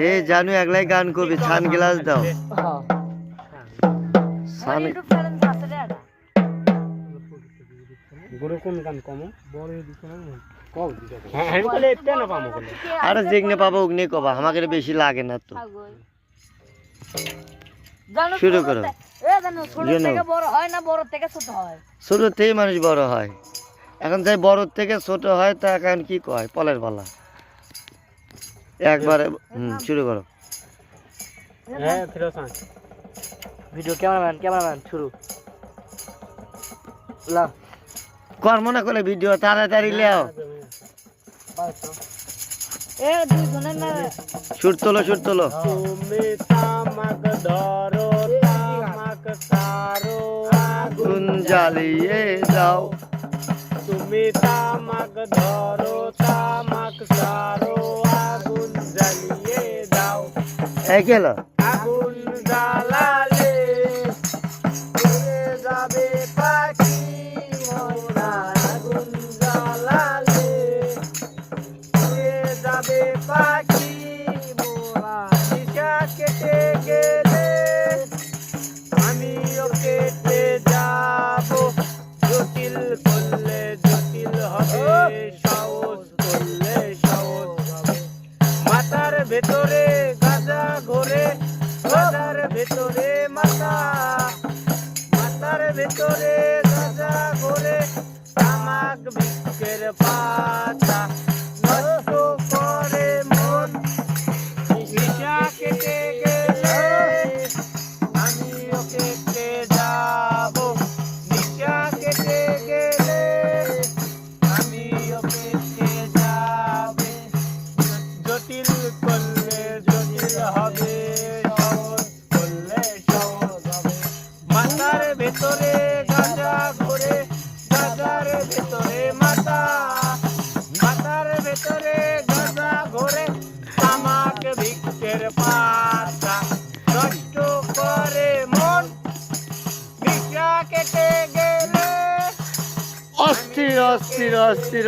এ জানু একলাই গান করবি ছান গ্লাস দাও ছান গুরু কোন গান কম বড় দিছ না কও দিছ হ্যাঁ আমি বলে এটা না পামো বলে আরে যেগনে পাবো অগ্নি কবা আমাকে বেশি লাগে না তো শুরু করো ছোট থেকে বড় হয় না বড় থেকে ছোট হয় ছোট থেকে মানুষ বড় হয় এখন যাই বড় থেকে ছোট হয় তা এখন কি কয় পলের পালা একবারে শুরু করো হ্যাঁ ফিরোজ ভিডিও ক্যামেরাম্যান শুরু লা কর্ম না করলে ভিডিও তাড়াতাড়ি লেও এ দুই জনের না শুট তোলো তুমি তামাক ধরো তামাক সারো আগুন জ্বালিয়ে দাও তুমি তামাক ধরো তামাক সারো আগুন জ্বালিয়ে দাও এই গেল আগুন জ্বালালে উড়ে যাবে পাখি মোরা আগুন জ্বালালে উড়ে যাবে পাখি মোরা নিশা কেটে গেলে আমিও কেটে যাব জটিল করলে জটিল হবে সহজ করলে সহজ হবে মাথার ভেতরে গাজা ঘোরে গাজার ভেতরে মাথার ভেতরে গাজা ঘোরে তামাক ভিক্ষের পাতা নষ্ট করে মন নিশা কেটে গেলে আমিও কেটে যাব নিশা কেটে গেলে আমিও কেটে যাবে জটিল করলে জটিল হবে সহজ করলে সহজ হবে মাথার ভেতরে গাজা ঘোরে গাজার ভেতরে মাথার ভেতরে গাজা ঘোরে তামাক ভিক্ষের পাতা নষ্ট করে মন ভিক্ষা কেটে গেলে অস্থির